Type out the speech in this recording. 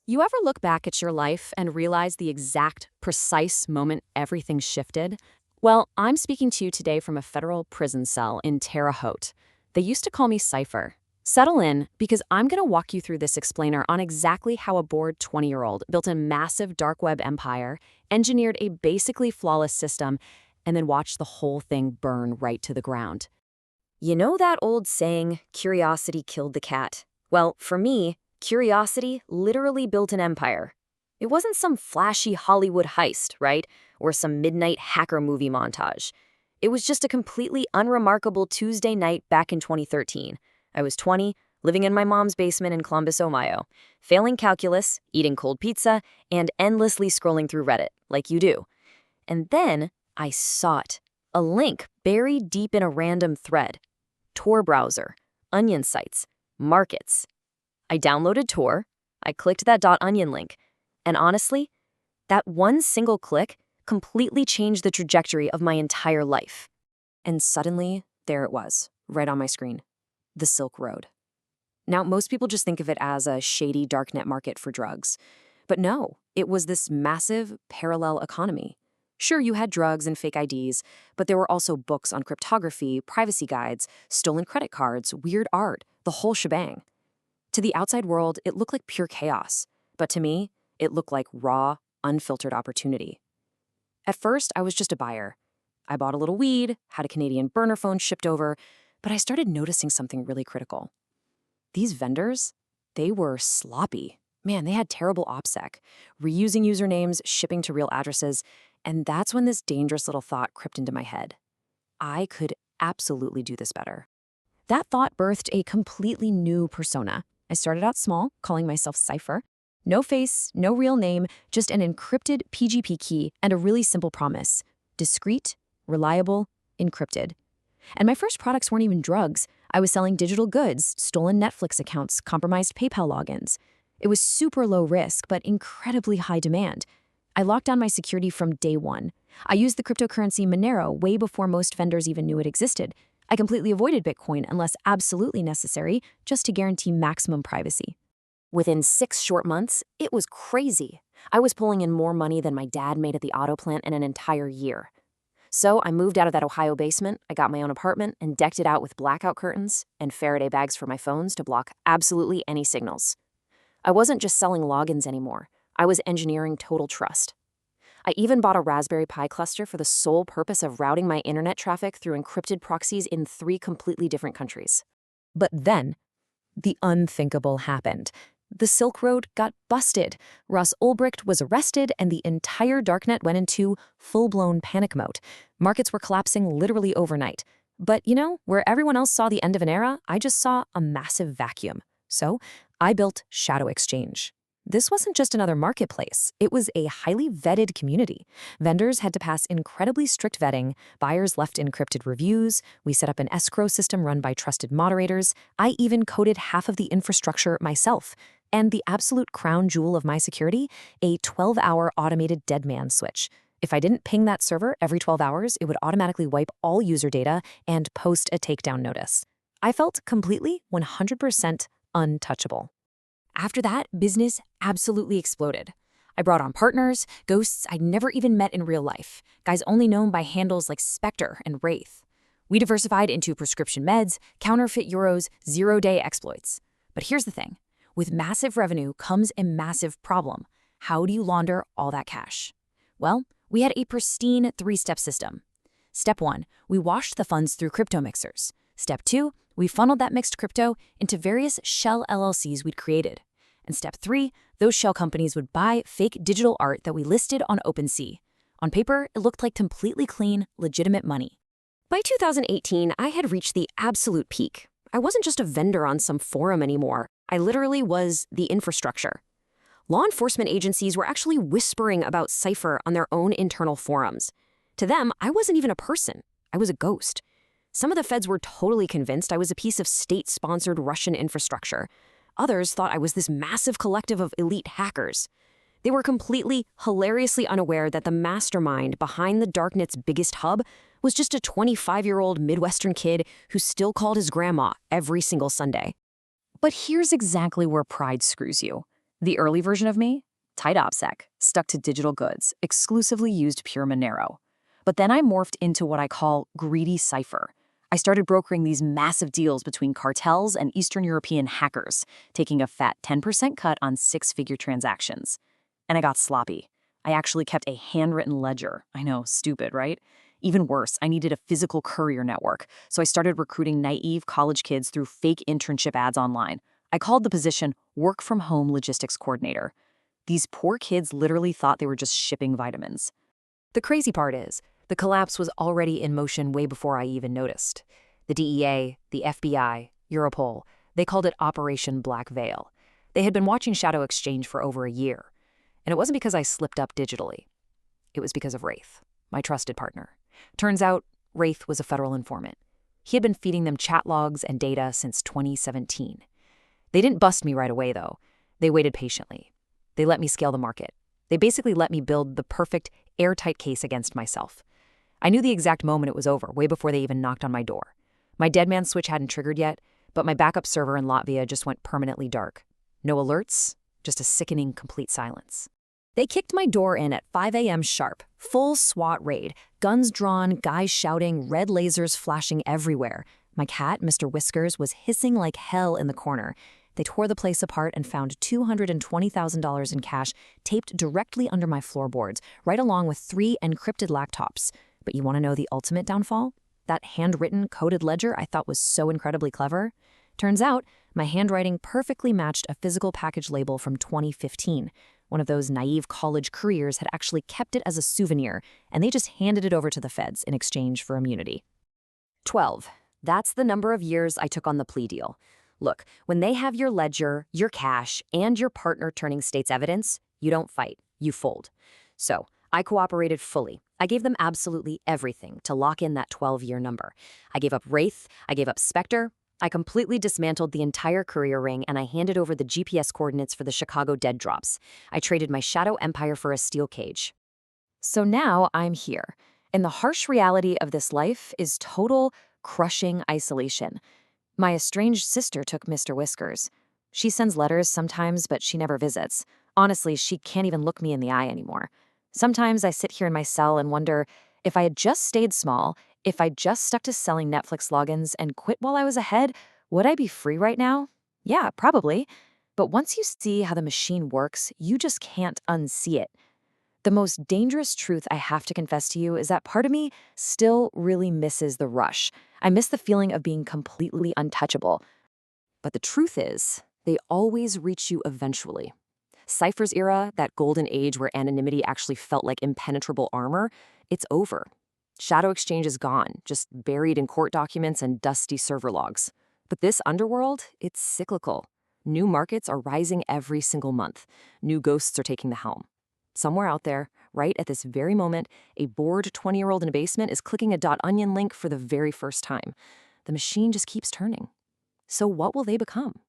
You ever look back at your life and realize the exact, precise moment everything shifted? Well, I'm speaking to you today from a federal prison cell in Terre Haute. They used to call me Cipher. Settle in, because I'm going to walk you through this explainer on exactly how a bored 20-year-old built a massive dark web empire, engineered a basically flawless system, and then watched the whole thing burn right to the ground. You know that old saying, curiosity killed the cat? Well, for me, curiosity literally built an empire. It wasn't some flashy Hollywood heist, right? Or some midnight hacker movie montage. It was just a completely unremarkable Tuesday night back in 2013. I was 20, living in my mom's basement in Columbus, Ohio, failing calculus, eating cold pizza, and endlessly scrolling through Reddit, like you do. And then I saw it. A link buried deep in a random thread. Tor browser, onion sites, markets. I downloaded Tor, I clicked that .onion link, and honestly, that one single click completely changed the trajectory of my entire life. And suddenly, there it was, right on my screen. The Silk Road. Now, most people just think of it as a shady darknet market for drugs. But no, it was this massive parallel economy. Sure, you had drugs and fake IDs, but there were also books on cryptography, privacy guides, stolen credit cards, weird art, the whole shebang. To the outside world, it looked like pure chaos. But to me, it looked like raw, unfiltered opportunity. At first, I was just a buyer. I bought a little weed, had a Canadian burner phone shipped over, but I started noticing something really critical. These vendors, they were sloppy. Man, they had terrible OPSEC, reusing usernames, shipping to real addresses, and that's when this dangerous little thought crept into my head. I could absolutely do this better. That thought birthed a completely new persona. I started out small, calling myself Cipher. No face, no real name, just an encrypted PGP key and a really simple promise. Discreet, reliable, encrypted. And my first products weren't even drugs. I was selling digital goods, stolen Netflix accounts, compromised PayPal logins. It was super low risk, but incredibly high demand. I locked down my security from day one. I used the cryptocurrency Monero way before most vendors even knew it existed. I completely avoided Bitcoin unless absolutely necessary, just to guarantee maximum privacy. Within 6 short months, it was crazy. I was pulling in more money than my dad made at the auto plant in an entire year. So I moved out of that Ohio basement, I got my own apartment, and decked it out with blackout curtains and Faraday bags for my phones to block absolutely any signals. I wasn't just selling logins anymore. I was engineering total trust. I even bought a Raspberry Pi cluster for the sole purpose of routing my internet traffic through encrypted proxies in 3 completely different countries. But then, the unthinkable happened. The Silk Road got busted. Ross Ulbricht was arrested, and the entire darknet went into full-blown panic mode. Markets were collapsing literally overnight. But, where everyone else saw the end of an era, I just saw a massive vacuum. So, I built Shadow Exchange. This wasn't just another marketplace. It was a highly vetted community. Vendors had to pass incredibly strict vetting. Buyers left encrypted reviews. We set up an escrow system run by trusted moderators. I even coded half of the infrastructure myself. And the absolute crown jewel of my security, a 12-hour automated dead man switch. If I didn't ping that server every 12 hours, it would automatically wipe all user data and post a takedown notice. I felt completely 100% untouchable. After that, business absolutely exploded. I brought on partners, ghosts I'd never even met in real life, guys only known by handles like Spectre and Wraith. We diversified into prescription meds, counterfeit euros, zero-day exploits. But here's the thing. With massive revenue comes a massive problem. How do you launder all that cash? Well, we had a pristine 3-step system. Step 1, we washed the funds through crypto mixers. Step 2, we funneled that mixed crypto into various shell LLCs we'd created. And step 3, those shell companies would buy fake digital art that we listed on OpenSea. On paper, it looked like completely clean, legitimate money. By 2018, I had reached the absolute peak. I wasn't just a vendor on some forum anymore. I literally was the infrastructure. Law enforcement agencies were actually whispering about Cipher on their own internal forums. To them, I wasn't even a person. I was a ghost. Some of the feds were totally convinced I was a piece of state-sponsored Russian infrastructure. Others thought I was this massive collective of elite hackers. They were completely, hilariously unaware that the mastermind behind the darknet's biggest hub was just a 25-year-old Midwestern kid who still called his grandma every single Sunday. But here's exactly where pride screws you. The early version of me? Tight OPSEC, stuck to digital goods, exclusively used pure Monero. But then I morphed into what I call greedy Cipher. I started brokering these massive deals between cartels and Eastern European hackers, taking a fat 10% cut on six-figure transactions. And I got sloppy. I actually kept a handwritten ledger. I know, stupid, right? Even worse, I needed a physical courier network, so I started recruiting naive college kids through fake internship ads online. I called the position Work-from-Home Logistics Coordinator. These poor kids literally thought they were just shipping vitamins. The crazy part is, the collapse was already in motion way before I even noticed. The DEA, the FBI, Europol, they called it Operation Black Veil. They had been watching Shadow Exchange for over a year. And it wasn't because I slipped up digitally. It was because of Wraith, my trusted partner. Turns out, Wraith was a federal informant. He had been feeding them chat logs and data since 2017. They didn't bust me right away, though. They waited patiently. They let me scale the market. They basically let me build the perfect, airtight case against myself. I knew the exact moment it was over, way before they even knocked on my door. My dead man switch hadn't triggered yet, but my backup server in Latvia just went permanently dark. No alerts, just a sickening, complete silence. They kicked my door in at 5 a.m. sharp, full SWAT raid, guns drawn, guys shouting, red lasers flashing everywhere. My cat, Mr. Whiskers, was hissing like hell in the corner. They tore the place apart and found $220,000 in cash taped directly under my floorboards, right along with 3 encrypted laptops. But you want to know the ultimate downfall? That handwritten, coded ledger I thought was so incredibly clever? Turns out, my handwriting perfectly matched a physical package label from 2015. One of those naive college couriers had actually kept it as a souvenir, and they just handed it over to the feds in exchange for immunity. 12. That's the number of years I took on the plea deal. Look, when they have your ledger, your cash, and your partner turning state's evidence, you don't fight, you fold. So, I cooperated fully. I gave them absolutely everything to lock in that 12-year number. I gave up Wraith, I gave up Spectre, I completely dismantled the entire courier ring, and I handed over the GPS coordinates for the Chicago dead drops. I traded my shadow empire for a steel cage. So now I'm here, and the harsh reality of this life is total, crushing isolation. My estranged sister took Mr. Whiskers. She sends letters sometimes, but she never visits. Honestly, she can't even look me in the eye anymore. Sometimes I sit here in my cell and wonder, if I had just stayed small, if I just stuck to selling Netflix logins and quit while I was ahead, would I be free right now? Yeah, probably. But once you see how the machine works, you just can't unsee it. The most dangerous truth I have to confess to you is that part of me still really misses the rush. I miss the feeling of being completely untouchable. But the truth is, they always reach you eventually. Cipher's era, that golden age where anonymity actually felt like impenetrable armor, it's over. Shadow Exchange is gone, just buried in court documents and dusty server logs. But this underworld, it's cyclical. New markets are rising every single month. New ghosts are taking the helm. Somewhere out there, right at this very moment, a bored 20-year-old in a basement is clicking a .onion link for the very first time. The machine just keeps turning. So what will they become?